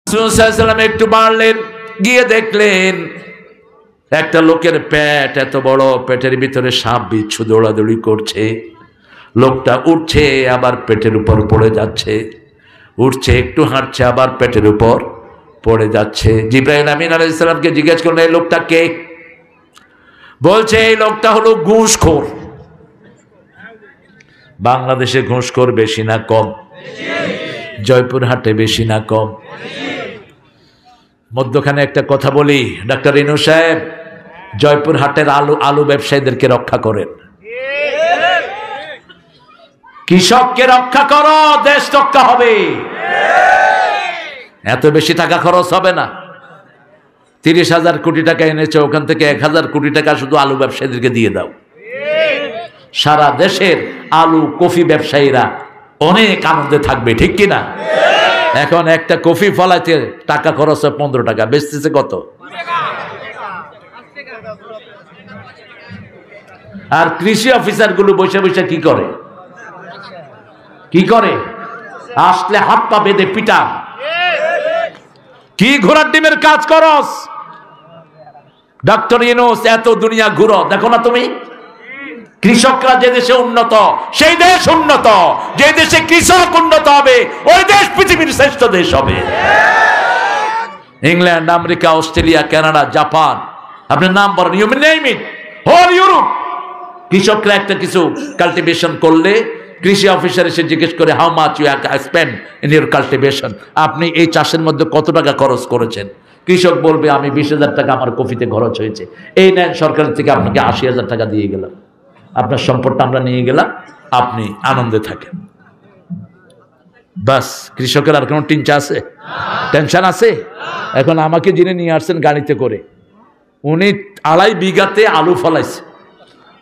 রাসূলুল্লাহ একটু বাড়লেন, গিয়ে দেখলেন একটা লোকের পেট এত বড়, পেটের ভিতরে সাপ বিচ্ছু দৌড়াদৌড়ি করছে। লোকটা উঠছে আবার পেটের উপর পড়ে যাচ্ছে, উঠছে একটু হাঁটছে আবার পেটের উপর পড়ে যাচ্ছে। জিবরাইল আমিন আলাইহিস সালামকে জিজ্ঞেস করলেন, এই লোকটা কে? বলছে এই লোকটা হলো ঘুষখোর। বাংলাদেশে ঘুষখোর বেশি না কম? জয়পুরহাটে বেশি না কম? মধ্যখানে একটা কথা বলি, ডাক্তার ইনু সাহেব, জয়পুরহাটের আলু ব্যবসায়ীদেরকে রক্ষা করেন, কৃষককে রক্ষা করো, দেশ রক্ষা হবে। এত বেশি টাকা খরচ হবে না। 30,000 কোটি টাকা এনেছে, ওখান থেকে 1,000 কোটি টাকা শুধু আলু ব্যবসায়ীদেরকে দিয়ে দাও। সারা দেশের আলু কফি ব্যবসায়ীরা অনেক আনন্দে থাকবে, ঠিক কিনা? এখন একটা কফি ফলাইতে টাকা খরচ হয় 15 টাকা, বেচতেছে কত? আর কৃষি অফিসার গুলো বসে বসে কি করে? কি করে? আসলে হাত পা বেঁধে পিটা। কি ঘোড়ার ডিমের কাজ করস? ডক্টর ইউনূস, এত দুনিয়া ঘুরো, দেখো না তুমি? কৃষকরা যে দেশে উন্নত, সেই দেশ উন্নত। যে দেশে কৃষক উন্নত হবে, ওই দেশ পৃথিবীর শ্রেষ্ঠ দেশ হবে। England, America, Australia, Canada, Japan, আপনার নাম বলেন, you name it, whole Europe. কৃষকরা একটা কিছু কাল্টিভেশন করলে কৃষি অফিসার এসে জিজ্ঞেস করে, how much you spend in your cultivation, আপনি এই চাষের মধ্যে কত টাকা খরচ করেছেন? কৃষক বলবে, আমি 20,000 টাকা আমার কফিতে খরচ হয়েছে। এই নেন, সরকার থেকে আপনাকে 80,000 টাকা দিয়ে গেলাম, আপনার সম্পদটা আমরা নিয়ে গেলাম, আপনি আনন্দে থাকেন। বাস, কৃষকের আর কোনো টিনচা আছে? টেনশন আছে? এখন আমাকে যিনি নিয়ে আসছেন গাড়িতে করে, উনি 2.5 বিঘাতে আলু ফলাইছে,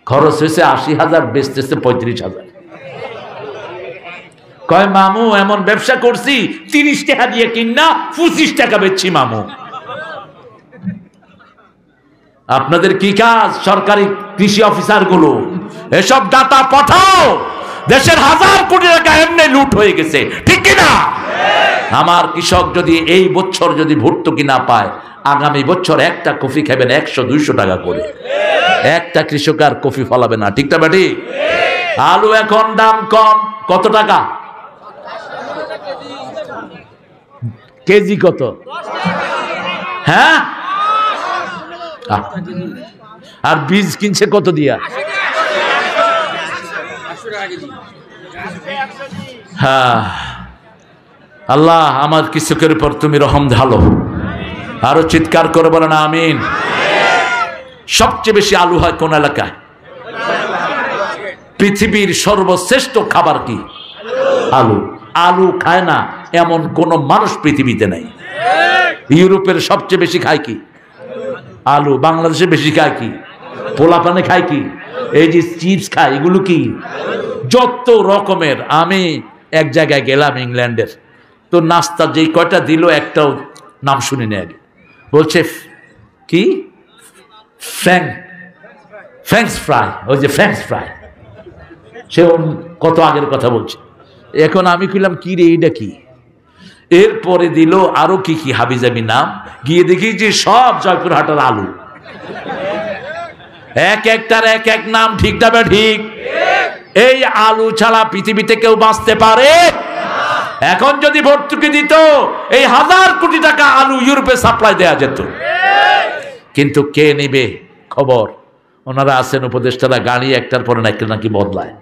খরচ হয়েছে 80,000, বেচতেছে 35,000। কয়, মামু এমন ব্যবসা করছি, 30 টাকা দিয়ে কিনা 25 টাকা বেচছি মামু। আপনাদের কি কাজ? সরকারি কৃষি অফিসার গুলো এসব ডাটা পাঠাও। দেশের 1000 কোটি টাকা এমনি লুট হয়ে গেছে, ঠিক কিনা? আমার কৃষক যদি এই বছর যদি ভর্তুকি না পায়, আগামী বছর একটা কফি খাবেন 100-200 টাকা করে। একটা কৃষক আর কফি ফলাবে না, ঠিক না বেটি? আলু এখন দাম কম, কত টাকা কেজি? কত? হ্যাঁ, আর বীজ কিনছে কত দিয়া? হ্যাঁ, আল্লাহ আমার কৃষকের উপর তুমি রহম ঢালো। আরো চিৎকার করে বলেন আমিন। সবচেয়ে বেশি আলু হয় কোন এলাকায়? পৃথিবীর সর্বশ্রেষ্ঠ খাবার কি? আলু। আলু খায় না এমন কোন মানুষ পৃথিবীতে নাই। ইউরোপের সবচেয়ে বেশি খায় কি? আলু। বাংলাদেশে বেশি খায় কি? পোলাপানে খায় কি? এই যে চিপস খায়, এগুলো কি? যত রকমের। আমি এক জায়গায় গেলাম ইংল্যান্ডের, তো নাস্তা যেই কয়টা দিল একটাও নাম শুনি না আগে। বলছে কি? Francs fry. ওই যে ফ্র্যাঙ্কস ফ্রাই, সে কত আগের কথা বলছে। এখন আমি কইলাম, কি রে এইটা কি? এরপরে দিল আরো কি কি হাবিজাবি নাম, গিয়ে দেখি যে সব জয়পুরহাটের আলু, এক একটার এক এক নাম, ঠিক না? ঠিক। এই আলু ছাড়া পৃথিবীতে কেউ বাঁচতে পারে? এখন যদি ভর্তুকি দিত, এই 1000 কোটি টাকা আলু ইউরোপে সাপ্লাই দেয়া যেত। কিন্তু কে নিবে খবর? ওনারা আছেন উপদেষ্টারা, গাড়ি একটার পরে একটা নাকি বদলায়।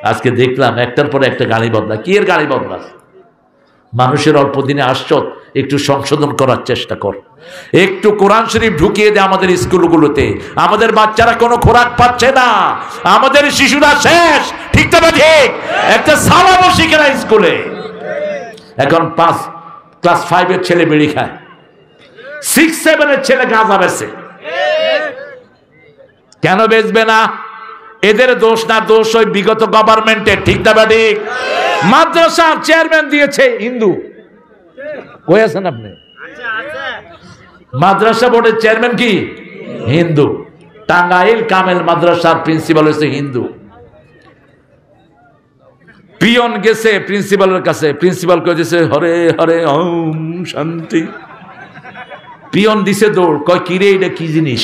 আজকে দেখলাম একটার পরে একটা গাড়ি বদলায়। কি এর গাড়ি বদলায়? মানুষের অল্প দিনে আসছত, একটু সংশোধন করার চেষ্টা কর, একটু কোরআন শরীফ ঢুকিয়ে দে আমাদের স্কুলগুলোতে। আমাদের বাচ্চারা কোনো খোরাক পাচ্ছে না, আমাদের শিশুরা শেষ, ঠিক তো? ঠিক। একটা সালামও শিখে না স্কুলে। এখন ক্লাস 5 এর ছেলে বিড়ি খায়, 6-7 এর ছেলে গাঁজা বেচে। কেন বেচবে না? এদের দোষ না, দোষ ওই বিগত গভর্নমেন্টের, ঠিক না? ঠিক। মাদ্রাসার চেয়ারম্যান দিয়েছে হিন্দু। কই আছেন আপনি? মাদ্রাসা বোর্ডের চেয়ারম্যান কি হিন্দু? টাঙ্গাইল কামেল মাদ্রাসার প্রিন্সিপাল হয়েছে হিন্দু। পিয়ন গেছে প্রিন্সিপালের কাছে, প্রিন্সিপাল কয়ে দিছে হরে হরে ওম শান্তি। পিয়ন দিছে দৌড়, কয় কিরে এটা কি জিনিস,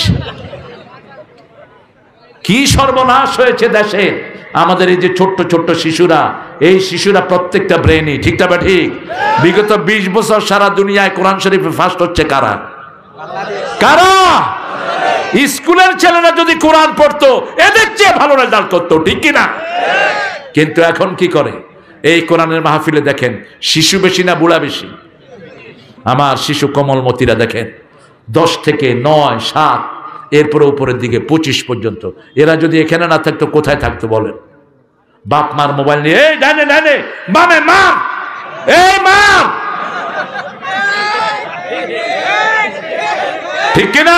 কি সর্বনাশ হয়েছে দেশে। আমাদের এই যে ছোট্ট ছোট্ট শিশুরা, এই শিশুরা প্রত্যেকটা ব্রেনই, ঠিক না বা ঠিক? বিগত 20 বছর সারা দুনিয়ায় কোরআন শরীফে ফার্স্ট হচ্ছে কারা? কারা? স্কুলের ছেলেরা যদি কোরআন পড়তো এদের চেয়ে ভালো রেজাল্ট করতো, ঠিক কিনা? কিন্তু এখন কি করে? এই কোরআনের মাহফিলে দেখেন শিশু বেশি না বুড়া বেশি? আমার শিশু কোমলমতিরা দেখেন 10 থেকে 9, 7, এরপরে উপরের দিকে 25 পর্যন্ত। এরা যদি এখানে না থাকতো কোথায় থাকতো বলেন? বাপ মার মোবাইল নিয়ে এই ডানে ডানে বামে মার, এই মার, ঠিক কিনা?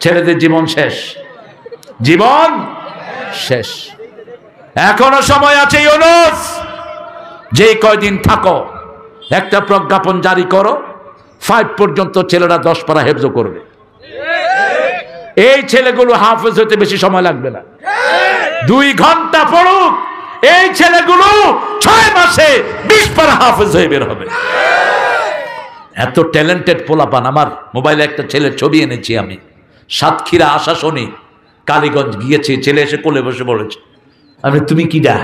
ছেলেদের জীবন শেষ, জীবন শেষ। এখনো সময় আছে ইউনূস, যে কয়দিন থাকো একটা প্রজ্ঞাপন জারি করো, 5 পর্যন্ত ছেলেরা 10 পারা হেফজ করবে। এই ছেলেগুলো হাফেজ হতে বেশি সময় লাগবে না, 2 ঘন্টা পড়ুক। এই ছেলেগুলো 6 মাসে 20 পারা হাফেজ হয়ে বের হবে। এত ট্যালেন্টেড পোলাপান। আমার মোবাইলে একটা ছেলের ছবি এনেছি আমি, সাতক্ষীরা আশাশনী কালীগঞ্জ গিয়েছে, ছেলে এসে কোলে বসে বলেছে, আমি তুমি কি ডা?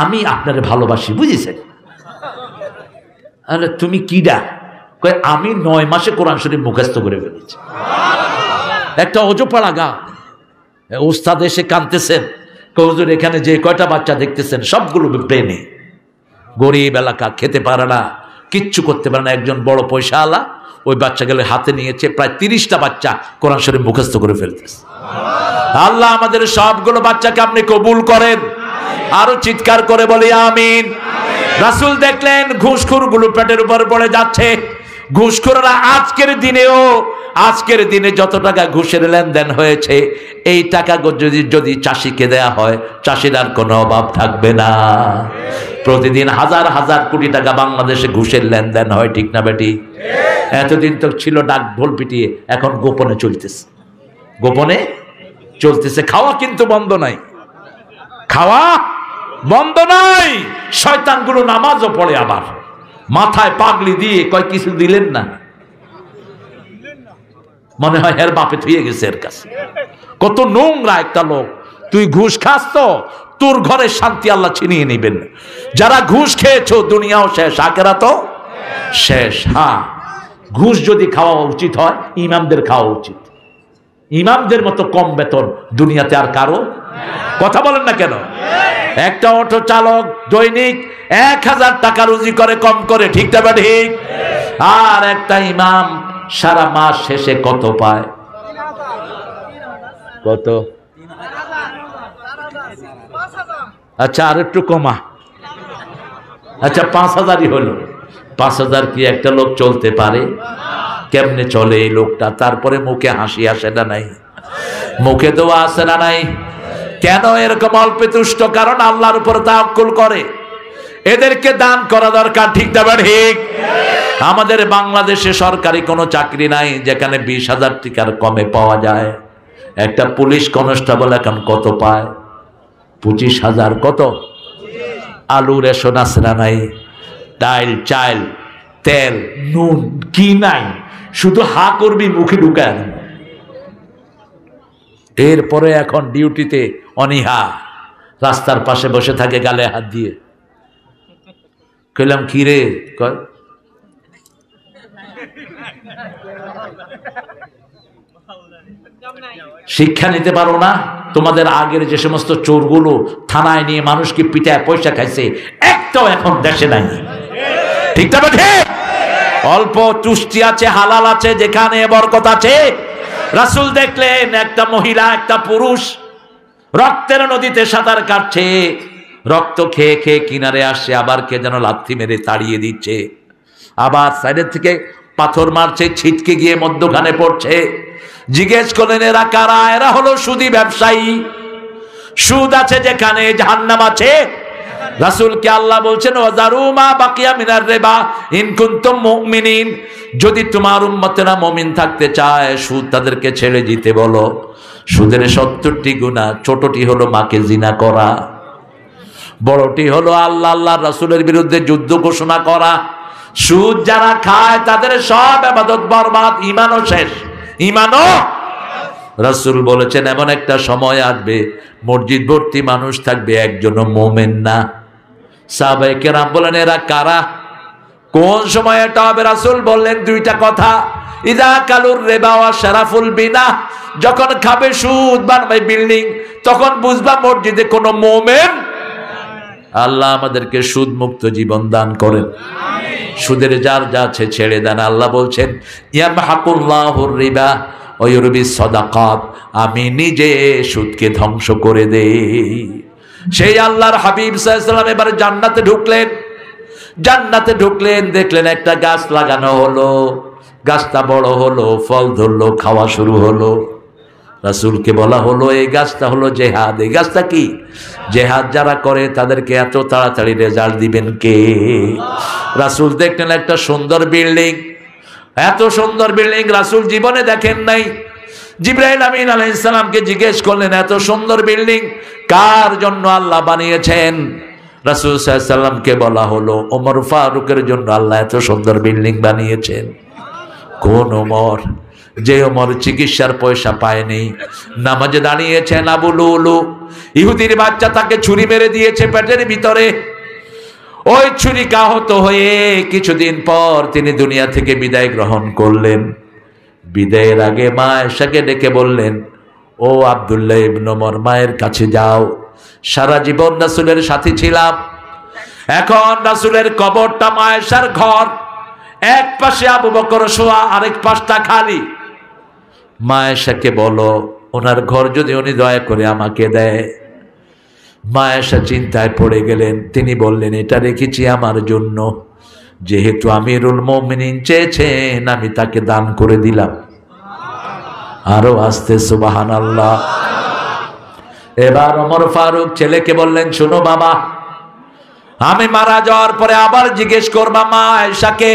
আমি আপনারে ভালোবাসি, বুঝেছেন? আরে তুমি কি ডা? কয় আমি 9 মাসে কোরআন শরীফ মুখস্থ করে ফেলেছি। একটা অজপাড়া গা, উস্তাদ এসে কাঁদতেছেন, হুজুর এখানে যে কয়টা বাচ্চা দেখতেছেন সবগুলো ব্রেনে, গরিব এলাকা, খেতে পারে না, কিচ্ছু করতে পারে না। একজন বড় পয়সা আলা ওই বাচ্চাগুলো হাতে নিয়েছে, প্রায় 30টা বাচ্চা কোরআন শরীফ মুখস্থ করে ফেলতেছে। আল্লাহ আমাদের সবগুলো বাচ্চাকে আপনি কবুল করেন। আরো চিৎকার করে বলি আমিন। রাসূল দেখলেন ঘুষখোর গুলো পেটের উপর পড়ে যাচ্ছে। ঘুষখোররা আজকের দিনে যত টাকা ঘুষের লেনদেন হয়েছে, এই টাকা যদি চাষিকে দেয়া হয়, চাষির আর কোনো অভাব থাকবে না। প্রতিদিন হাজার হাজার কোটি টাকা বাংলাদেশে ঘুষের লেনদেন হয়, ঠিক না বেটি? এতদিন তো ছিল ডাক ঢোল পিটিয়ে, এখন গোপনে চলতেছে, গোপনে চলতেছে। খাওয়া কিন্তু বন্ধ নাই, খাওয়া বন্ধ নাই। শয়তানগুলো নামাজও পড়ে, আবার মাথায় পাগড়ি দিয়ে কয় কিছু দিলেন না, মনে হয় এর বাপে থুয়ে গেছে এর কাছে। কত নোংরা একটা লোক। তুই ঘুষ খাস তো তোর ঘরে শান্তি আল্লাহ ছিনিয়ে নেবেন। যারা ঘুষ খেয়েছো দুনিয়াও শেষ, আখিরাতও শেষ। হ্যাঁ, ঘুষ যদি খাওয়া উচিত হয় ইমামদের খাওয়া উচিত। ইমামদের মতো কম বেতন দুনিয়াতে আর কারো, কথা বলেন না কেন? একটা অটো চালক দৈনিক 1000 টাকা রুজি করে, কম করে, ঠিক না ঠিক? আর একটা ইমাম সারা মাস শেষে কত পায়? কত? আচ্ছা আর একটু কমা, আচ্ছা 5000ই হলো। 5000 কি একটা লোক চলতে পারে? কেমনে চলে এই লোকটা? তারপরে মুখে হাসি আসে না নাই? মুখে দোয়া আসে না নাই? কেন এরকম অল্পে তুষ্ট? কারণ আল্লাহর উপর তাওয়াক্কুল করে। এদেরকে দান করা দরকার, ঠিক না ঠিক? আমাদের বাংলাদেশে সরকারি কোনো চাকরি নাই যেখানে 20,000 টাকার কমে পাওয়া যায়। একটা পুলিশ কনস্টেবল এখন কত পায়? 25,000। কত? আলু রেশন আছে না নাই? ডাইল, চাল, তেল, নুন কি নাই? শুধু হা করবি, মুখে ঢুকায়। এরপরে এখন ডিউটিতে অনীহা, রাস্তার পাশে বসে থাকে গালে হাত দিয়ে। কইলাম কি রে? কয় শিক্ষা নিতে পারো না? তোমাদের আগের যে সমস্ত চোরগুলো থানায় নিয়ে মানুষকে পিটায় পয়সা খাইছে, একটাও এখন দেশে নাই, ঠিক না ঠিক? অল্প তুষ্টি আছে, হালাল আছে, যেখানে বরকত আছে। রাসূল দেখলেন একটা মহিলা, একটা পুরুষ রক্তের নদীতে সাঁতার কাটছে, রক্ত খেয়ে খেয়ে কিনারে আসছে, আবার কে যেন লাথি মেরে তাড়িয়ে দিচ্ছে, আবার সাইডের থেকে পাথর মারছে, ছিটকে গিয়ে মধ্যখানে পড়ছে। জিজ্ঞেস করলেন এরা কারা? এরা হলো সুদী ব্যবসায়ী। সুদ আছে যেখানে জাহান্নাম আছে। রাসূলকে আল্লাহ বলছেন ওয়াজারু মা বাকিয়া মিনার রিবা ইন কুনতুম মুমিনিন, যদি তোমার উম্মতেরা মুমিন থাকতে চায় সুদ তাদেরকে ছেড়ে দিতে বলো। সুদের 70টি গুনাহ, ছোটটি হলো মাকে জিনা করা। বড়টি হলো আল্লাহ আল্লাহ রাসূলের বিরুদ্ধে যুদ্ধ ঘোষণা করা। সুদ যারা খায় তাদের সব ইবাদত বরবাদ, ঈমানও শেষ। ঈমানও, রাসূল বলেছেন এমন একটা সময় আসবে মসজিদ ভর্তি মানুষ থাকবে, একজনও মুমিন না। সাহাবায়ে কেরাম বলেন এরা কারা, কোন সময় এটা হবে? রাসূল বললেন দুইটা কথা, ইদা কালুর রিবা ওয়া শারাফুল বিনা, যখন খাবে সুদ বানাবে বিল্ডিং, তখন বুঝবা মসজিদে কোনো মুমিন। আল্লাহ আমাদেরকে সুদ মুক্ত জীবন দান করেন, সুদের যার যা আছে ছেড়ে দেন। আল্লাহ বলছেন ইয়ামহাকুল্লাহুর রিবা ওয়া ইউরবিস সাদাকাত, আমি নিজে সুদকে ধ্বংস করে দেই। সেই আল্লাহর হাবিব সাল্লাল্লাহু আলাইহি ওয়াসাল্লাম এবারে জান্নাতে ঢুকলেন। জান্নাতে ঢুকলেন, দেখলেন একটা গাছ লাগানো হলো, গাছটা বড় হলো, ফল ধরলো, খাওয়া শুরু হলো। রাসূলকে বলা হলো এই গাছটা হলো জিহাদ। এই গাছটা কি? জিহাদ যারা করে তাদেরকে এত তাড়াতাড়ি রেজাল্ট দিবেন কে? রাসূল দেখলেন একটা সুন্দর বিল্ডিং, এত সুন্দর বিল্ডিং রাসূল জীবনে দেখেন নাই। জিবরাইল আমিন আলাইহিস সালামকে জিজ্ঞেস করলেন এত সুন্দর বিল্ডিং কার জন্য আল্লাহ বানিয়েছেন? রাসূল সাল্লাল্লাহু আলাইহি ওয়াসাল্লামকে বলা হলো ওমর ফারুকের জন্য আল্লাহ এত সুন্দর বিল্ডিং বানিয়েছেন। কোন ওমর? যে ওমর চিকিৎসার পয়সা পায়নি, নামাজে দাঁড়িয়েছেন। আবু লুলু ইহুদির বাচ্চা তাকে ছুরি মেরে দিয়েছে পেটের ভিতরে। ওই ছুরি আহত হয়ে কিছুদিন পর তিনি দুনিয়া থেকে বিদায় গ্রহণ করলেন। বিদায়ের আগে মা আয়েশাকে ডেকে বললেন, ও আব্দুল্লাহ ইবনে ওমর, মায়ের কাছে যাও, সারা জীবন রাসূলের সাথী ছিলাম, এখন রাসূলের কবরটা মা আয়েশার ঘর, এক পাশে আবু বকর শোয়া, আরেক পাশটা খালি। মা আয়েশাকে বলো ওনার ঘর যদি উনি দয়া করে আমাকে দেয়। মা আয়েশা চিন্তায় পড়ে গেলেন। তিনি বললেন এটা রেখেছি আমার জন্য, যেহেতু আমিরুল মুমিনিন চেয়েছেন আমি তাকে দান করে দিলাম। আরো আস্তে সুবহানাল্লাহ। এবার ওমর ফারুক ছেলেকে বললেন, শোনো বাবা, আমি মারা যাওয়ার পরে আবার জিজ্ঞেস করবা মা আয়েশাকে,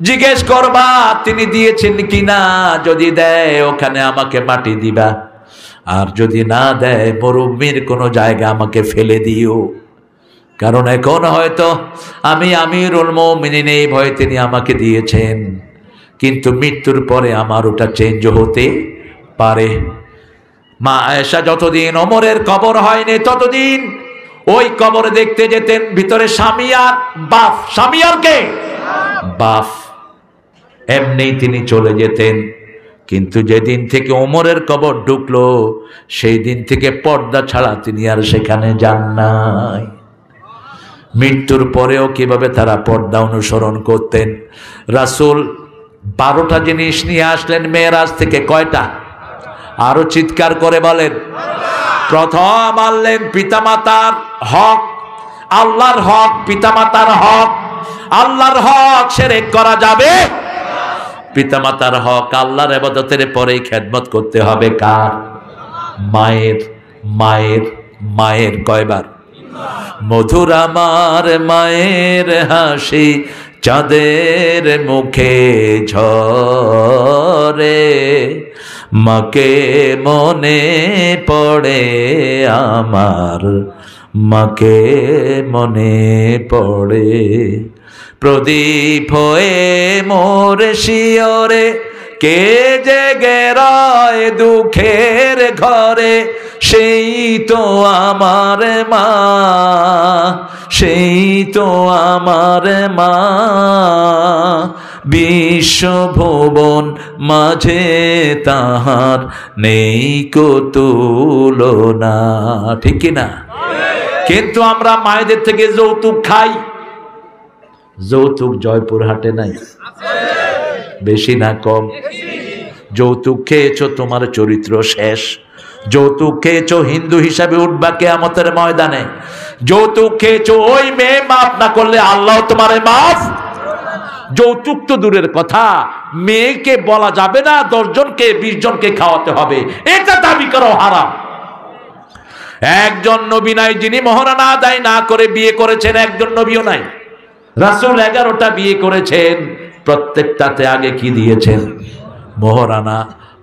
জিজ্ঞেস করবা তিনি দিয়েছেন কিনা, যদি দেয় ওখানে আমাকে মাটি দিবা, আর যদি না দেয় মরুভূমির কোনো জায়গা আমাকে ফেলে দিও। কারণ এখন হয়তো আমি আমিরুল মুমিনিন এই ভয়ে তিনি আমাকে দিয়েছেন, কিন্তু মৃত্যুর পরে আমার ওটা চেঞ্জ হতে পারে। মা আয়েশা যতদিন ওমরের কবর হয়নি ততদিন ওই কবর দেখতে যেতেন। ভিতরে সামিয়ার বাফ, সামিয়ার কে? বাফ। এমনি তিনি চলে যেতেন। কিন্তু যেদিন থেকে ওমরের কবর ঢুকলো সেই দিন থেকে পর্দা ছাড়া তিনি আর সেখানে যান নাই। মৃত্যুর পরেও কিভাবে তারা পর্দা অনুসরণ করতেন। রাসূল 12টা জিনিস নিয়ে আসলেন মেরাজ থেকে। কয়টা? আরো চিৎকার করে বলেন। প্রথম আনলেন পিতামাতার হক, আল্লাহর হক, পিতামাতার হক। আল্লাহর হক শিরক করা যাবে? পিতামাতার হক আল্লাহর ইবাদতের পরেই খেদমত করতে হবে কার? মায়ের। মায়ের মায়ের কয়বার? মধুর আমার মায়ের হাসি চাঁদের মুখে ঝরে, মাকে মনে পড়ে আমার, মাকে মনে পড়ে। প্রদীপ হয়ে মোর শিয়রে কে জেগে রয় দুঃখের ঘরে, সেই তো আমার মা, সেই তো আমার মা। বিশ্বভুবন মাঝে তাহার নেই কো তুলনা। ঠিক না? কিন্তু আমরা মায়েদের থেকে যৌতুক খাই। যৌতুক জয়পুরহাটে নাই? বেশি না কম? যৌতুক খেয়েছো তোমার চরিত্র শেষ। যৌতুক খেয়েছো হিন্দু হিসাবে উঠবা কিয়ামতের ময়দানে। যৌতুক খেয়েছো ওই মেয়ে মাফ না করলে আল্লাহ তোমারে মাফ। যৌতুক তো দূরের কথা, মেয়েকে বলা যাবে না 10 জনকে 20 জনকে খাওয়াতে হবে, এটা দাবি করো হারাম। একজন নবী নাই যিনি মহারানা আদায় না করে বিয়ে করেছেন, একজন নবীও নাই। রাসূল 11টা বিয়ে করেছেন, প্রত্যেকটাতে আগে কি দিয়েছেন? মহারানা।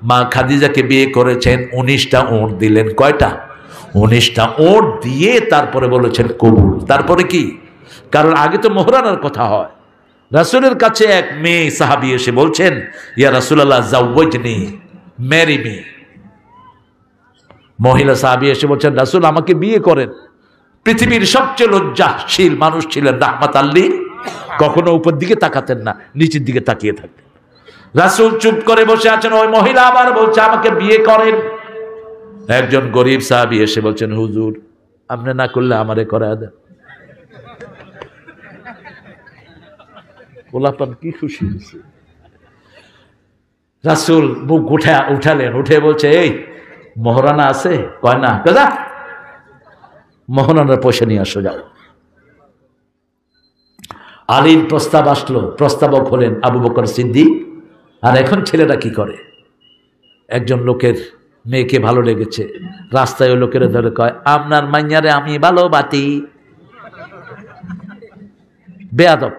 মা খাদিজাকে বিয়ে করেছেন, 19টা উট দিলেন। কয়টা? 19টা ওট দিয়ে তারপরে বলেছেন কবুল। তারপরে কি? কারণ আগে তো মোহরানার কথা হয়। রাসূলের কাছে এক মেয়ে সাহাবী এসে বলছেন, ইয়া রাসূলুল্লাহ জাওয়াজনি, ম্যারি মি। মহিলা সাহাবী এসে বলছেন, রাসূল আমাকে বিয়ে করেন। পৃথিবীর সবচেয়ে লজ্জাশীল মানুষ ছিলেন রাহমাতাল লিল, কখনো উপর দিকে তাকাতেন না, নিচের দিকে তাকিয়ে থাকতেন। রাসূল চুপ করে বসে আছেন, ওই মহিলা আবার বলছে আমাকে বিয়ে করেন। একজন গরিব সাহাবী এসে বলছেন, হুজুর আপনি না করলে আমারে করায় দেন। গোলাপান কি খুশি হয়েছে। রাসূল মুখ উঠালেন, উঠে বলছে, এই মোহরানা আছে? কয় না। কাজা মোহরানার পয়সা নিয়ে আসো, যাও। আলীর প্রস্তাব আসলো, প্রস্তাবক হলেন আবু বকর সিদ্দিক। আর এখন ছেলেটা কি করে? একজন লোকের মেয়েকে ভালো লেগেছে, রাস্তায় ওই লোকের ধরে কয়, আপনার মাইয়ারে আমি ভালোবাসি। বেয়াদব,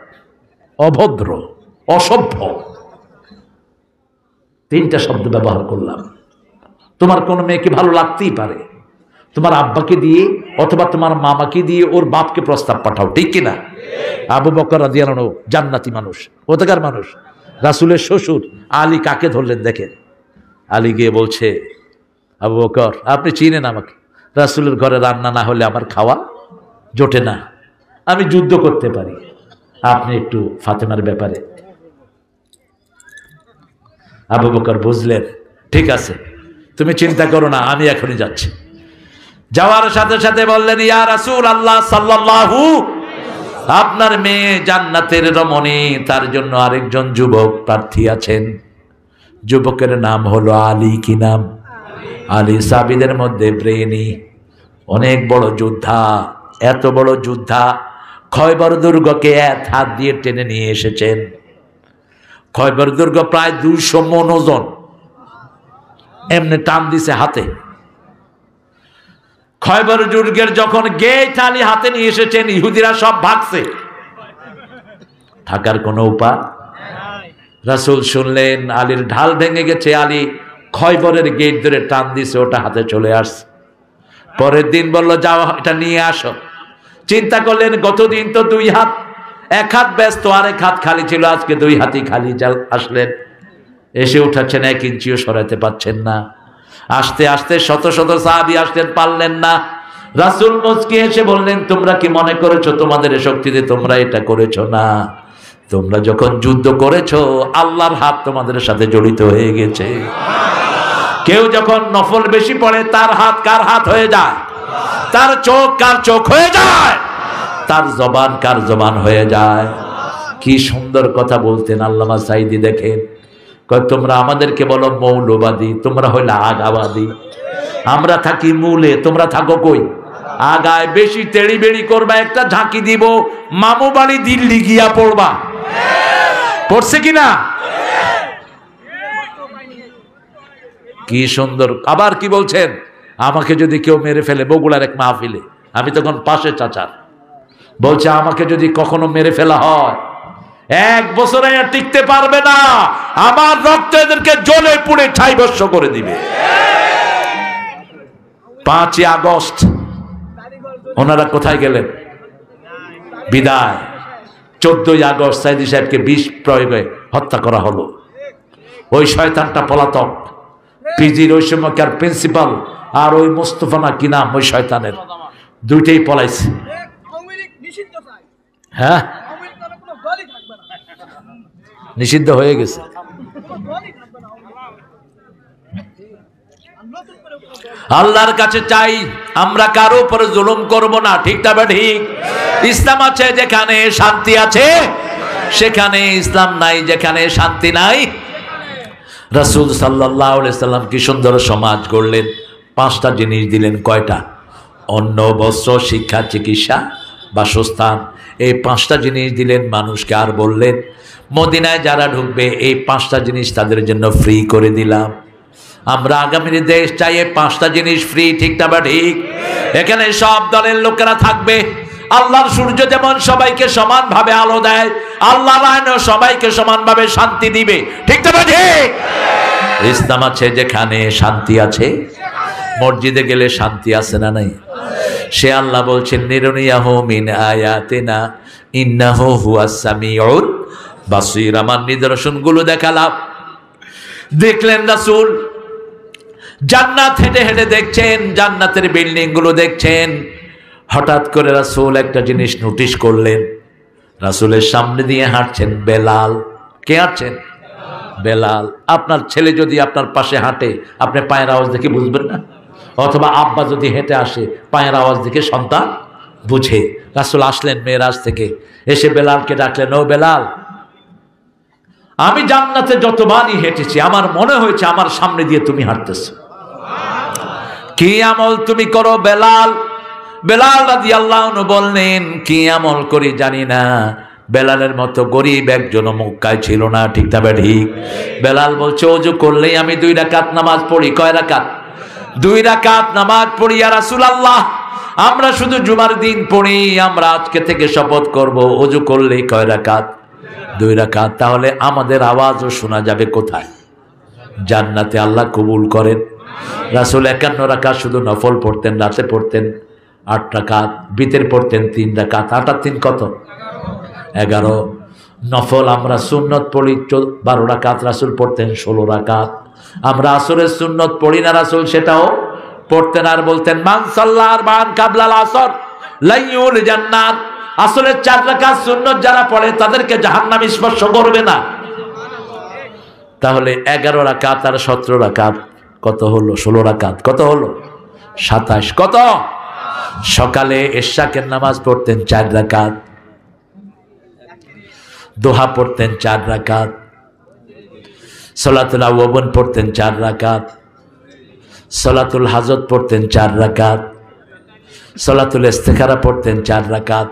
অভদ্র, অসভ্য, 3টা শব্দ ব্যবহার করলাম। তোমার কোন মেয়েকে ভালো লাগতেই পারে, তোমার আব্বাকে দিয়ে অথবা তোমার মামাকে দিয়ে ওর বাপকে প্রস্তাব পাঠাও, ঠিক কিনা? আবু বকর রাদিয়াল্লাহু আনহু জান্নাতি মানুষ, ওতাকার মানুষ। রাসূলের শ্বশুর আলী কাকে ধরলেন দেখেন। আলী গিয়ে বলছে, আবু বকর আপনি চিনেন আমাকে, রাসূলের ঘরে রান্না না হলে আমার খাওয়া জোটে না, আমি যুদ্ধ করতে পারি, আপনি একটু ফাতেমার ব্যাপারে। আবু বকর বুঝলেন, ঠিক আছে তুমি চিন্তা করো না, আমি এখনই যাচ্ছি। যাওয়ার সাথে সাথে বললেন, ইয়া রাসূলুল্লাহ সাল্লাল্লাহু, আপনার মেয়ে জান্নাতের রমণী, তার জন্য আরেকজন যুবক প্রার্থী আছেন। যুবকের নাম হলো আলী। কি নাম? আলী। সাহাবীদের মধ্যে ব্রেনী, অনেক বড় যোদ্ধা। এত বড় যোদ্ধা খয়বর দুর্গকে এক হাত দিয়ে টেনে নিয়ে এসেছেন। খয়বর দুর্গ প্রায় 200 মণ ওজন, এমনি টান দিছে হাতে। খয়বর দুর্গের যখন গেট আলী হাতে নিয়ে এসেছেন, ইহুদিরা সব ভাগছে, থাকার কোনো উপায়। রাসূল শুনলেন আলীর ঢাল ভেঙে গেছে, আলী খয়বরের গেট ধরে টান দিছে, ওটা হাতে চলে আসছে। পরের দিন বলল, যাও এটা নিয়ে আসো। চিন্তা করলেন গতদিন তো 2 হাত, 1 হাত ব্যস্ত, আরেক হাত খালি ছিল, আজকে 2 হাতই খালি। আসলেন, এসে উঠাচ্ছেন, 1 ইঞ্চিও সরাতে পারছেন না। আস্তে আস্তে শত শত সাহাবী আসলেন, পারলেন না। রাসূল মুচকি এসে বললেন, তোমরা কি মনে করেছো তোমাদের শক্তিতে তোমরা এটা করেছো? না, তোমরা যখন যুদ্ধ করেছো আল্লাহর হাত তোমাদের সাথে জড়িত হয়ে গেছে। কেউ যখন নফল বেশি পড়ে তার হাত কার হাত হয়ে যায়? তার চোখ কার চোখ হয়ে যায়? তার জবান কার জবান হয়ে যায়? কি সুন্দর কথা বলতেন আল্লামা সাঈদী। দেখেন, তোমরা আমাদেরকে বলো মৌলবাদী, তোমরা হইলে আগাবাদী। আমরা থাকি মূলে, তোমরা থাকো কই? আগায়। বেশি তেড়ি বেড়ি করবা, একটা ঝাঁকি দিব, মামু বাড়ি দিল্লি গিয়া পড়বা। পড়ছে কিনা? কি সুন্দর। আবার কি বলছেন, আমাকে যদি কেউ মেরে ফেলে, বগুড়ার এক মাহফিলে, আমি তখন পাশে চাচার, বলছে আমাকে যদি কখনো মেরে ফেলা হয় 1 বছরে টিকতে পারবে না, আমার রক্ত এদেরকে জ্বলে পুড়ে ঠাই ভস্ম করে দিবে। 5ই আগস্ট ওনারা কোথায় গেলেন? বিদায়। 14ই আগস্ট সাইদি সাহেবকে বিষ প্রয়োগে হত্যা করা হলো। ওই শয়তানটা পলাতক। পিজির ওই সময়কার প্রিন্সিপাল আর ওই মোস্তফা কি নাম ওই শয়তানের, 2টেই পলাইছে। হ্যাঁ, নিষিদ্ধ হয়ে গেছে। আল্লাহর কাছে চাই আমরা কারো উপরে জুলুম করব না, ঠিক না ঠিক? ইসলাম আছে যেখানে শান্তি আছে সেখানে ইসলাম নাই, যেখানে শান্তি নাই। রাসূল সাল্লাল্লাহু আলাইহি সাল্লাম কি সুন্দর সমাজ গড়লেন। 5টা জিনিস দিলেন। কয়টা? অন্ন, বস্ত্র, শিক্ষা, চিকিৎসা, বাসস্থান। এই 5টা জিনিস দিলেন মানুষকে। আর বললেন মদিনায় যারা ঢুকবে এই 5টা জিনিস তাদের জন্য ফ্রি করে দিলাম। আমরা আগামী দেশ চাই এই 5টা জিনিস ফ্রি, ঠিক না ঠিক? এখানে সব দলের লোকেরা থাকবে। আল্লাহর সূর্য যেমন সবাইকে সমানভাবে আলো দেয়, আল্লাহর আইনও সবাইকে সমানভাবে শান্তি দিবে, ঠিক না ঠিক? ইসলাম আছে যেখানে শান্তি আছে মসজিদে গেলে শান্তি আছে না নাই? সে আল্লাহ বলছেন নিরনিয়াহু মিন আয়াতিনা ইন্নাহু হুয়াস সামিউল বাসীর। আমার নিদর্শনগুলো দেখালাম। দেখলেন রাসূল জান্নাত হেঁটে হেঁটে দেখছেন, জান্নাতের বিল্ডিং গুলো দেখছেন। হঠাৎ করে রাসূল একটা জিনিস নোটিশ করলেন। রাসূলের সামনে দিয়ে হাঁটছেন বেলাল। কে হাঁটছেন? বেলাল। আপনার ছেলে যদি আপনার পাশে হাঁটে, আপনি পায়ের আওয়াজ দেখে বুঝবেন না? অথবা আব্বা যদি হেঁটে আসে, পায়ের আওয়াজ দেখে সন্তান বুঝে। রাসূল আসলেন মেরাজ থেকে, এসে বেলালকে ডাকলেন, ও বেলাল, আমি জান্নাতে যতবারই হেঁটেছি আমার মনে হয়েছে আমার সামনে দিয়ে তুমি হাঁটতেছো। কি আমল তুমি করো বেলাল? বেলাল রাদিয়াল্লাহু আনহু বললেন, কি আমল করি জানি না। বেলালের মতো গরিব একজন মক্কায় ছিল না, ঠিক না ঠিক? বেলাল বলছে, ওযু করলেই আমি 2 রাকাত নামাজ পড়ি। কয় রাকাত? 2 রাকাত নামাজ পড়ি। ইয়া রাসূলুল্লাহ, আমরা শুধু জুমার দিন পড়ি, আমরা আজকে থেকে শপথ করব ওযু করলেই কয় রাকাত? 2 রাকাত। তাহলে আমাদের আওয়াজও শোনা যাবে কোথায়? জান্নাতে। আল্লাহ কবুল করেন। রাসূল 51 রাকাত শুধু নফল পড়তেন, রাতে পড়তেন 8 রাকাত, বিতের পড়তেন 3 রাকাত। 8 আর 3 কত? 11। নফল আমরা সুন্নত পড়ি 12 রাকাত, রাসূল পড়তেন 16 রাকাত। আমরা আসরের সুন্নত পড়ি না, রাসূল সেটাও পড়তেন। আর বলতেন, মান সাল্লা আরবাআন কাবলাল আসর লা ইউল জান্নাত। আসরের 4 রাকাত সুন্নত যারা পড়ে তাদেরকে জাহান্নাম স্পর্শ করবে না। তাহলে 11 রাকাত আর 17 রাকাত কত হলো? 16 রাকাত। কত হলো? 27। কত? সকালে ইশাকের নামাজ পড়তেন 4 রাকাত, দোহা পড়তেন 4 রাকাত, সালাতুল আওয়াবন পড়তেন 4 রাকাত, সালাতুল হাজত পড়তেন 4 রাকাত, সালাতুল ইস্তিখারা পড়তেন 4 রাকাত,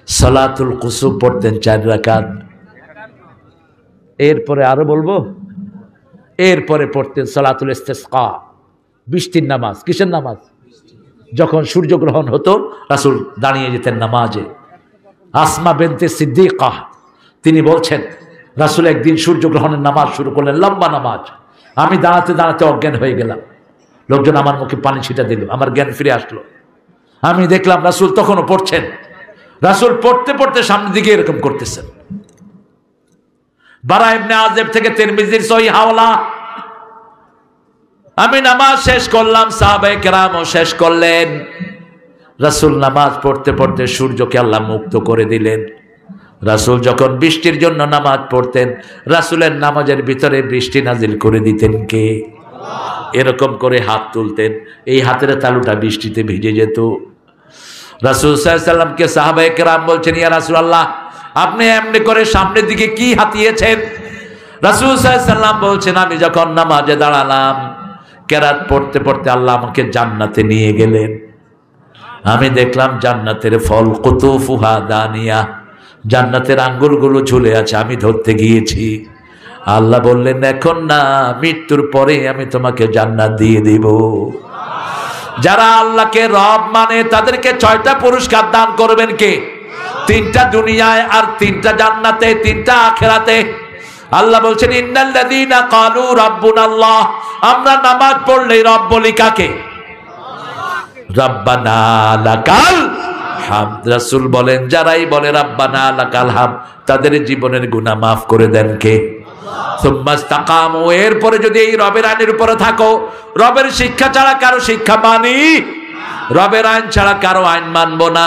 সালাতুল কুসুফ পড়তেন 4 রাকাত। এরপরে আরো বলবো, এরপরে পড়তেন সালাতুল ইস্তিসকা, বৃষ্টির নামাজ। কিসের নামাজ? যখন সূর্যগ্রহণ হতো রাসূল দাঁড়িয়ে যেতেন নামাজে। আসমা বিনতে সিদ্দিকা তিনি বলছেন, রাসূল একদিন সূর্যগ্রহণের নামাজ শুরু করলেন, লম্বা নামাজ। আমি দাঁড়াতে দাঁড়াতে অজ্ঞান হয়ে গেলাম। লোকজন আমার মুখে পানি ছিটা দিল, আমার জ্ঞান ফিরে আসলো। আমি দেখলাম রাসূল তখনও পড়ছেন। রাসূল পড়তে পড়তে সামনের দিকে এরকম করতেছেন। বারা ইবনে আযিব থেকে তিরমিজির সহিহ হাওলা। আমি নামাজ শেষ করলাম, সাহাবায়ে কেরামও শেষ করলেন। রাসূল নামাজ পড়তে পড়তে সূর্যকে আল্লাহ মুক্ত করে দিলেন। রাসূল যখন বৃষ্টির জন্য নামাজ পড়তেন, রাসূলের নামাজের ভিতরে বৃষ্টি নাজিল করে দিতেন কে? এরকম করে হাত তুলতেন, এই হাতের তালুটা বৃষ্টিতে ভিজে যেত। রাসূল সাল্লাল্লাহু আলাইহি ওয়াসাল্লামকে সাহাবায়ে কেরাম বলছেন, ইয়া রাসূলুল্লাহ, আপনি এমনি করে সামনের দিকে কি হাতিয়েছেন? রাসূল সাল্লাল্লাহু আলাইহি ওয়াসাল্লাম বলছেন, আমি যখন নামাজে দাঁড়ালাম, কেরাত পড়তে পড়তে আল্লাহ আমাকে জান্নাতে নিয়ে গেলেন। আমি দেখলাম জান্নাতের ফল কুতুফুহা দানিয়া, জান্নাতের আঙ্গুরগুলো ঝুলে আছে, আমি ধরতে গিয়েছি। আল্লাহ বললেন, এখন না, মৃত্যুর পরে আমি তোমাকে জান্নাত দিয়ে দিব। যারা আল্লাহকে রব মানে তাদেরকে 6টা পুরস্কার দান করবেন কে? 3টা দুনিয়ায় আর 3টা জান্নাতে, 3টা আখিরাতে। আল্লাহ বলছেন, ইন্নাল্লাযীনা ক্বালু রাব্বুনাল্লাহ, আমরা নামাজ পড়লেই রব বলি কাকে? রাব্বানা লাকাল হামদ। রাসূল বলেন, যারাই বলে রাব্বানা লাকাল হামদ তাদের জীবনের গুনাহ মাফ করে দেন কে? সুম্মা ইসতাকামু, এরপরে যদি এই রবের আইনের উপরে থাকো, রবের শিক্ষা ছাড়া কারো শিক্ষা মানি, রবের আইন ছাড়া কারো আইন মানবো না।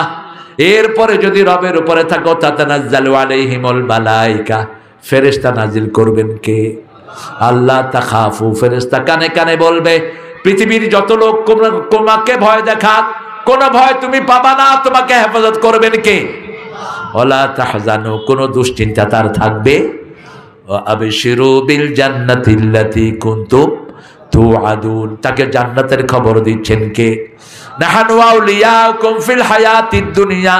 এরপরে যদি রবের উপরে থাকো, তাতানাজ্জালু আলাইহিমুল মালায়েকা, ফেরেশতা নাজিল করবেন কে? আল্লাহ তাখাফু, ফেরেশতা কানে কানে বলবে, পৃথিবীর যত লোক তোমাকে ভয় দেখাক, কোন ভয় তুমি পাবা না, তোমাকে হেফাজত করবেন কে? ওয়ালা তাহজানু, কোন দুশ্চিন্তা তার থাকবে। আবশিরু বিল জান্নাতিল্লাতী কুনতুম তুআদুন, তাকে জান্নাতের খবর দিচ্ছেন কে? নাহানু আউলিয়াউকুম ফিল হায়াতিদ দুনিয়া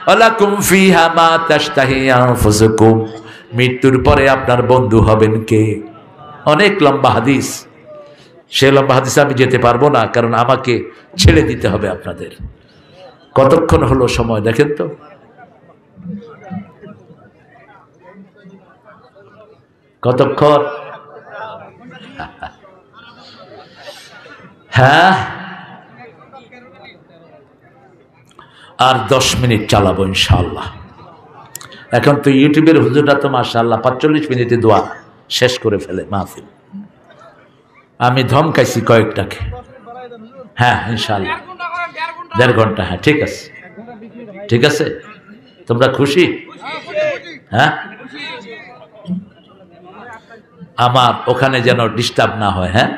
ওয়া লাকুম ফিহা মা তাশতাহি আনফুসুকুম, মৃত্যুর পরে আপনার বন্ধু হবেন কে? অনেক লম্বা হাদিস, সে লম্বা হাদিসে আমি যেতে পারবো না, কারণ আমাকে ছেড়ে দিতে হবে আপনাদের। কতক্ষণ হলো সময় দেখেন তো? কতক্ষণ? হ্যাঁ, আর 10 মিনিট চালাবো ইনশাআল্লাহ। এখন তো ইউটিউবের হুজুররা তো মাশাআল্লাহ 45 মিনিটে দোয়া শেষ করে ফেলে মাহফিল। আমি ধমকাইছি কয়েকটাকে। হ্যাঁ ইনশাআল্লাহ 1.5 ঘন্টা। হ্যাঁ ঠিক আছে, ঠিক আছে। তোমরা খুশি? হ্যাঁ, আমার ওখানে যেন ডিস্টার্ব না হয়। হ্যাঁ,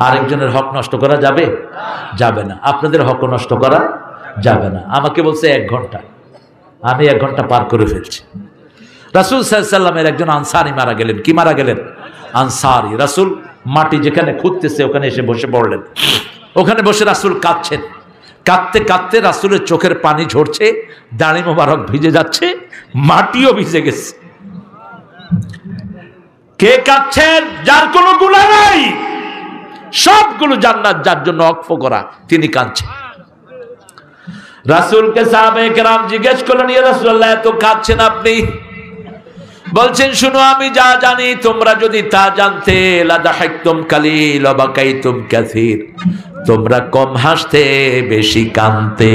আরেকজনের হক নষ্ট করা যাবে? যাবে না। আপনাদের হক নষ্ট করা যাবে না। আমাকে বলছে 1 ঘন্টা, আমি 1 ঘন্টা পার করে ফেলছি। রাসূল সাল্লাল্লাহু আলাইহি ওয়াসাল্লামের একজন আনসারী মারা গেলেন। কি মারা গেলেন? আনসারী। রাসূল মাটি যেখানে খুঁড়তেছে ওখানে এসে বসে পড়লেন। ওখানে বসে রাসূল কাঁদছেন। কাঁদতে কাঁদতে রাসূলের চোখের পানি ঝরছে, দাড়ি মোবারক ভিজে যাচ্ছে, মাটিও ভিজে গেছে। কে কাঁদছেন? যার কোনো গুনাহ নাই, সবগুলো জান্নাত যার জন্য ওয়াকফ করা, তিনি কাঁদছেন। রাসূলকে সাহাবায়ে কেরাম জিজ্ঞেস করলেন, ইয়া রাসূলুল্লাহ এত কাঁদছেন আপনি? বলছেন, শুনো আমি যা জানি তোমরা যদি তা জানতে, লাদাহাকতুম কালিল ওয়া বাকাইতুম কাসীর, তোমরা কম হাসতে বেশি কাঁদতে।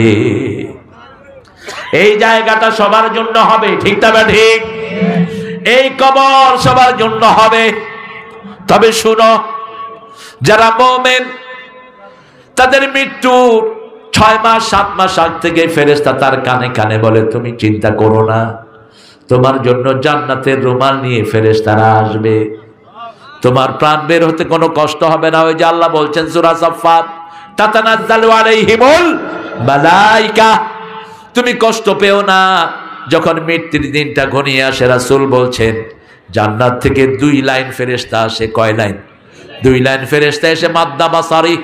এই জায়গাটা সবার জন্য হবে, ঠিক না ঠিক? এই কবর সবার জন্য হবে। তবে শুনো, যারা মুমিন তাদের মৃত্যুর 6 মাস 7 মাস আগ থেকে ফেরেশতা তার কানে কানে বলে, তুমি চিন্তা করো না, তোমার জন্য জান্নাতের রুমাল নিয়ে ফেরেশতারা আসবে, তোমার প্রাণ বের হতে কোনো কষ্ট হবে না। ওই যে আল্লাহ বলছেন সূরা সাফফাত, তাতানাজ্জালু আলাইহিমুল মালাইকা, তুমি কষ্ট পেও না। যখন মৃত্যুর দিনটা ঘনিয়ে আসে, রাসূল বলছেন জান্নাত থেকে 2 লাইন ফেরেশতা আসে। কয় লাইন? 2 লাইন ফেরেশতা এসে মাদ্দা বাসারি,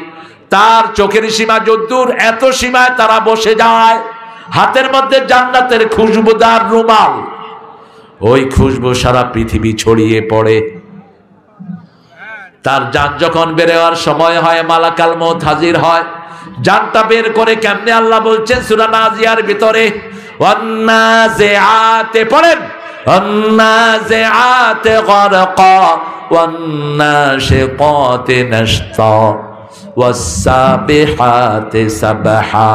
তার চোখের সীমা যদ্দূর, এত সীমায় তারা বসে যায়। হাতের মধ্যে জান্নাতের খুশবুদার রুমাল, ওই খুশবু সারা পৃথিবী ছড়িয়ে পড়ে। তার জান যখন বের হওয়ার সময় হয়, মালাকাল মউত হাজির হয়। জানটা বের করে কেমনে আল্লাহ বলছেন সূরা নাজিয়ার ভিতরে, ওয়ান্নাজিআতে, পড়েন, ওয়ান্নাজিআতে গারকা ওয়ান্নাশিতাতে নাশতা ওয়াসসাবিহাতে সাবহা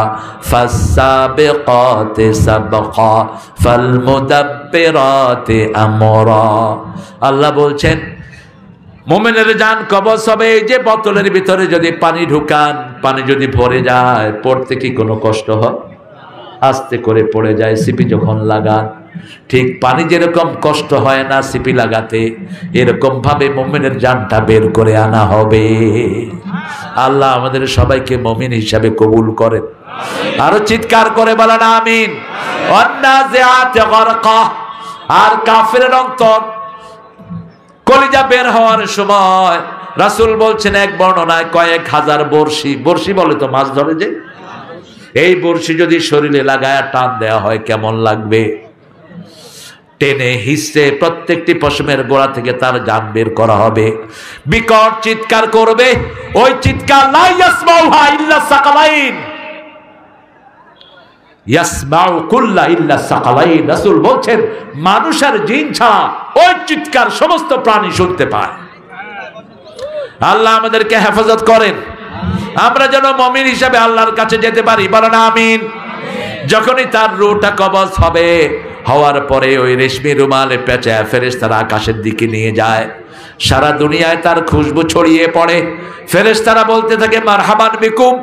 ফাসসাবিকাতে সাবকা ফালমুদাব্বিরাতে আমরা। আল্লাহ বলছেন মুমিনের জান কবজ হবে। এই যে বোতলের ভিতরে যদি পানি ঢুকান, পানি যদি ভরে যায়, পড়তে কি কোনো কষ্ট হয়? আস্তে করে পড়ে যায়। সিপি যখন লাগান, ঠিক পানি যেরকম কষ্ট হয় না সিপি লাগাতে, এরকম ভাবে মুমিনের জানটা বের করে আনা হবে। আল্লাহ আমাদের সবাইকে মুমিন হিসাবে কবুল করেন। আরো চিৎকার করে বলেন আমিন। ওয়ান্নাজিআতে গারকা, আর কাফেরের অন্তর কলিজা বের হওয়ার সময় রাসূল বলছেন, এক বর্ণনায় কয়েক হাজার বর্ষি, বর্ষি বলে তো মাছ ধরে যে, এই বর্ষি যদি শরীরে লাগায় টান দেওয়া হয় কেমন লাগবে? টেনে হিসে প্রত্যেকটি পশমের গোড়া থেকে তার জান বের করা হবে। বিকট চিৎকার করবে, ওই চিৎকার লা ইয়াসমাউহা ইল্লা সাকালাইন, ইয়াসমাউ কুল্লা ইল্লা সাকালাইন। রাসূল বলছেন মানুষ আর জিন ছাড়া ওই চিৎকার সমস্ত প্রাণী শুনতে পায়। আল্লাহ আমাদেরকে হেফাজত করেন, আমরা যেন মুমিন হিসাবে আল্লাহর কাছে যেতে পারি। বলেন আমিন। যখনই তার রূহটা কবজ হবে, হওয়ার পরে ওই রেশমি রুমালে পেঁচায় ফেরেশতারা আকাশের দিকে নিয়ে যায়। সারা দুনিয়ায় তার খুশবু ছড়িয়ে পড়ে। ফেরেশতারা বলতে থাকে মারহাবান বিকুম,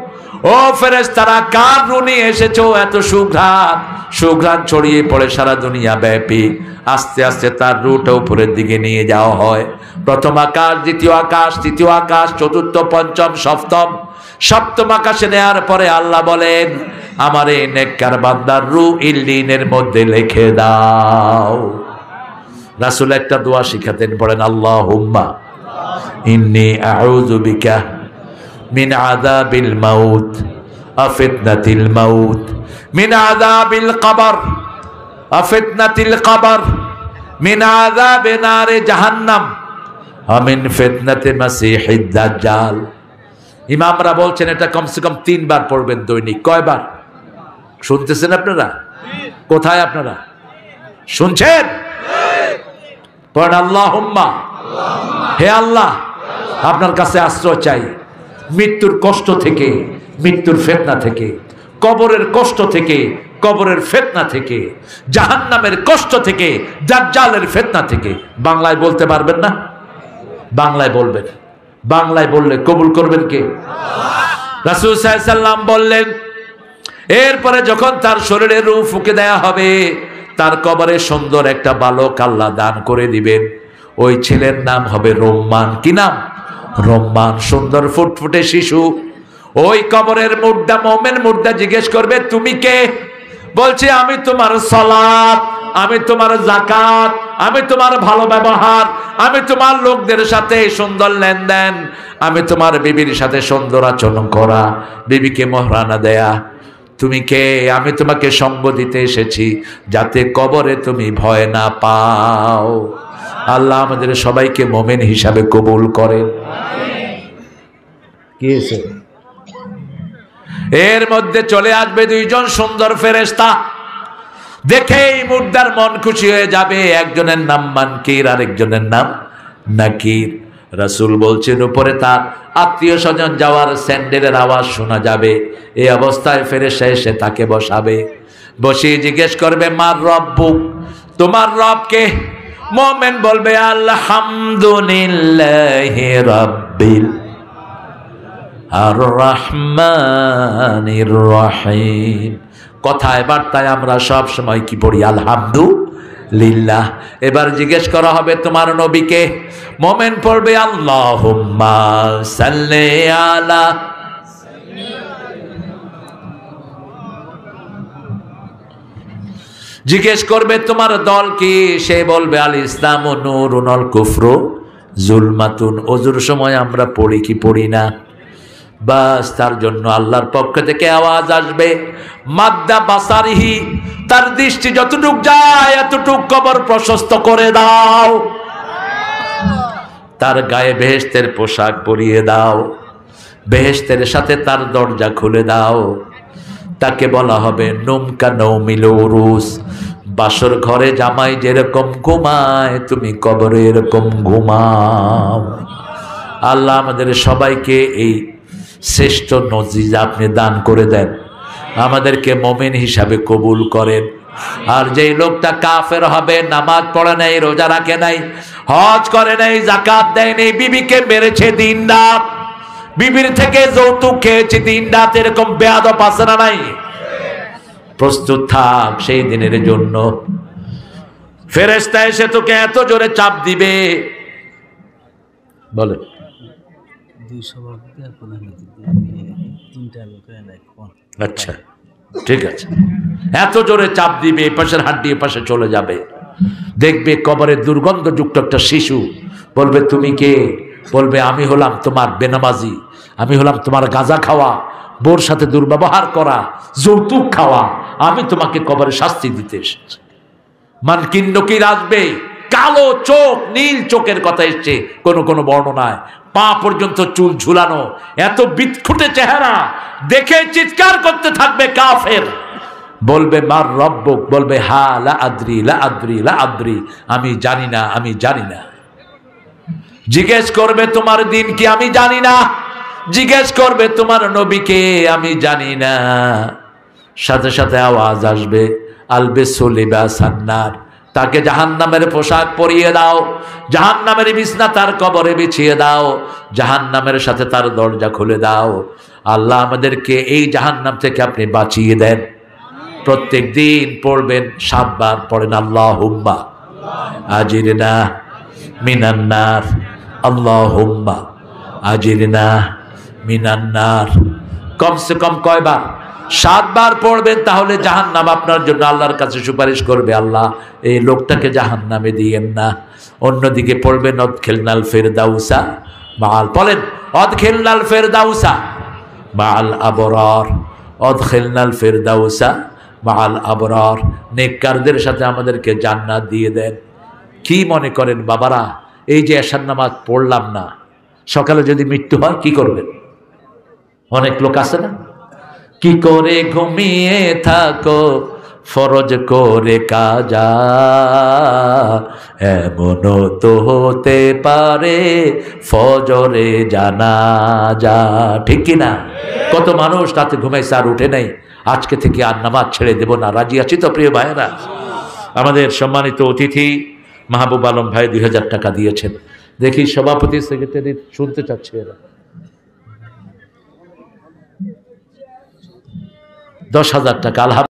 ও ফেরেশতারা কার রূহ নিয়ে এসেছো? এত সুঘ্রাণ, সুঘ্রাণ ছড়িয়ে পড়ে সারা দুনিয়া ব্যাপী। আস্তে আস্তে তার রূহটা উপরের দিকে নিয়ে যাওয়া হয়। প্রথম আকাশ, দ্বিতীয় আকাশ, তৃতীয় আকাশ, চতুর্থ, পঞ্চম, সপ্তম। সপ্তম আকাশে নেয়ার পরে আল্লাহ বলেন, আমার এই নেককার বান্দার রূহ ইল্লিনের মধ্যে লিখে দাও। রাসূল একটা দোয়া শিখাতেন, পড়েন আল্লাহুম্মা ইন্নী আউযু বিকা মিন আযাবিল মাউত ওয়া ফিতনাতিল মাউত, মিন আযাবিল কবর ওয়া ফিতনাতিল কবর, মিন আযাবি নারে জাহান্নাম ওয়া মিন ফিতনাতি মাসিহিদ দাজ্জাল। ইমামরা বলছেন এটা কমসে কম 3 বার পড়বেন দৈনিক। কয়বার শুনতেছেন আপনারা? কোথায় আপনারা শুনছেন? পড়েন আল্লাহুম্মা, হে আল্লাহ আপনার কাছে আশ্রয় চাই, মৃত্যুর কষ্ট থেকে, মৃত্যুর ফিতনা থেকে, কবরের কষ্ট থেকে, কবরের ফিতনা থেকে, জাহান্নামের কষ্ট থেকে, দাজ্জালের ফিতনা থেকে। বাংলায় বলতে পারবেন না? বাংলায় বলবেন। বাংলায় বললে কবুল করবেন কে? রাসূল সাল্লাল্লাহু আলাইহি সাল্লাম বললেন, এরপরে যখন তার শরীরে রূহ ফুঁকে দেয়া হবে, তার কবরে সুন্দর একটা বালক আল্লাহ দান করে দিবেন। ওই ছেলের নাম হবে রোম্মান। কি নাম? রোম্মান। সুন্দর ফুটফুটে শিশু। ওই কবরের মুর্দা, মুমিন মুর্দা জিজ্ঞেস করবে, তুমি কে? বলছে, আমি তোমার সালাত, আমি তোমার যাকাত, আমি তোমার ভালো ব্যবহার, আমি তোমার লোকদের সাথে সুন্দর লেনদেন, আমি তোমার বিবির সাথে সুন্দর আচরণ করা, বিবিকে মোহরানা দেয়া। তুমি কে? আমি তোমাকে সঙ্গ দিতে এসেছি যাতে কবরে তুমি ভয় না পাও। আল্লাহ আমাদের সবাইকে মুমিন হিসাবে কবুল করেন। কি হয়েছে? এর মধ্যে চলে আসবে দুইজন সুন্দর ফেরেশতা। দেখেই মুর্দার মন খুশি হয়ে যাবে। একজনের নাম মানকির, আরেকজনের নাম নাকির। রাসূল বলছেন, উপরে তার আত্মীয় স্বজন যাওয়ার স্যান্ডেলের আওয়াজ শোনা যাবে। এই অবস্থায় ফেরেশতা এসে তাকে বসাবে। বসিয়ে জিজ্ঞেস করবে, মার রব্বুক, তোমার রব কে? মুমিন বলবে, আলহামদুলিল্লাহি রাব্বিল আর রহমানির রহিম। কথায় বার্তায় আমরা সব সময় কি পড়ি? আলহামদুলিল্লাহ। এবার জিজ্ঞেস করা হবে, তোমার নবীকে? মুমিন পড়বে, আল্লাহুম্মা সাল্লি আলা। জিজ্ঞেস করবে, তোমার দল কি? সে বলবে, আল ইসলামু নূরুন আল কুফরু জুলমাতুন। ওযুর সময় আমরা পড়ি কি পড়ি না? বাস তার জন্য আল্লাহর পক্ষ থেকে আওয়াজ আসবে, মাদ্দা বাসারিহি, তার দৃষ্টি যতটুক যায় এতটুক কবর প্রশস্ত করে দাও, তার গায়ে বেহেশতের পোশাক পরিয়ে দাও, বেহেশতের সাথে তার দরজা খুলে দাও। তাকে বলা হবে নুমকা নৌমিল উরুস, বাসর ঘরে জামাই যেরকম ঘুমায় তুমি কবরে এরকম ঘুমাও। আল্লাহ আমাদের সবাইকে এই শ্রেষ্ঠ নজিজ আপনি দান করে দেন, আমাদেরকে মুমিন হিসাবে কবুল করেন। আর যেই লোকটা কাফের হবে, নামাজ পড়ে নাই, রোজা রাখে নাই, হজ করে নাই, যাকাত দেয় নাই, বিবিকে মেরেছে দিন রাত, বিবির থেকে যৌতুক খেয়েছে দিন রাত, এরকম বেয়াদব আছে না নাই? প্রস্তুত থাক সেই দিনের জন্য। ফেরেশতা এসে তোকে এত জোরে চাপ দিবে, বলে আচ্ছা ঠিক আছে, এত জোরে চাপ দিবে, এ পাশের হাড্ডি এ পাশে চলে যাবে। দেখবে কবরে দুর্গন্ধযুক্ত একটা শিশু, বলবে তুমি কে? বলবে আমি হলাম তোমার বেনামাজি, আমি হলাম তোমার গাঁজা খাওয়া, বোর সাথে দুর্ব্যবহার করা, যৌতুক খাওয়া, আমি তোমাকে কবরে শাস্তি দিতে এসেছি। মানকির নকির আসবে, কালো চোখ, নীল চোখের কথা এসছে কোন কোন বর্ণনায়, পা পর্যন্ত চুল ঝুলানো, এত বিৎখুটে চেহারা, দেখে চিৎকার করতে থাকবে কাফের। বলবে মার রব্বুক, বলবে হা লা আদ্রি লা আদ্রি লা আদ্রি, আমি জানি না, আমি জানি না। জিজ্ঞেস করবে তোমার দিন কি? আমি জানি না। জিজ্ঞেস করবে তোমার নবীকে? আমি জানি না। সাথে সাথে আওয়াজ আসবে আলবিসু লিবাসান নার, তাকে জাহান্নামের পোশাক পরিয়ে দাও, জাহান্নামের বিছনা তার কবরে বিছিয়ে দাও, জাহান্নামের সাথে তার দরজা খুলে দাও। আল্লাহ আমাদেরকে এই জাহান্নাম থেকে আপনি বাঁচিয়ে দেন। প্রত্যেক দিন পড়বেন 7 বার, পড়েন আল্লাহুম্মা আজিরনা মিনান নার, আল্লাহুম্মা আজিরনা মিনান নার। কমসে কম কয়বার? 7 বার পড়বেন, তাহলে জাহান্নাম আপনার জন্য আল্লাহর কাছে সুপারিশ করবে, আল্লাহ এই লোকটাকে জাহান্নামে দিয়েন না। অন্যদিকে পড়বেন অদখিলনাল ফিরদাউসা মাআল, বলেন অদখিলনাল ফিরদাউসা মাআল আবরার, অদখিলনাল ফিরদাউসা মাআল আবরার, নেককারদের সাথে আমাদেরকে জান্নাত দিয়ে দেন। কি মনে করেন বাবারা, এই যে এশার নামাজ পড়লাম না, সকালে যদি মৃত্যু হয় কি করবেন? অনেক লোক আছে না, কি করে ঘুমিয়ে থাকো ফরজ করে কাজা, এমনও তো হতে পারে ফজরে জানাজা। ঠিক কিনা? কত মানুষ রাতে ঘুমাইছে আর উঠে নাই, আজকে থেকে আর নামাজ ছেড়ে দেব না। রাজি আছি তো প্রিয় ভাইয়েরা? আমাদের সম্মানিত অতিথি মাহবুব আলম ভাই 2000 টাকা দিয়েছেন। দেখি সভাপতি সেক্রেটারি শুনতে চাচ্ছে এরা। 10,000 টাকা।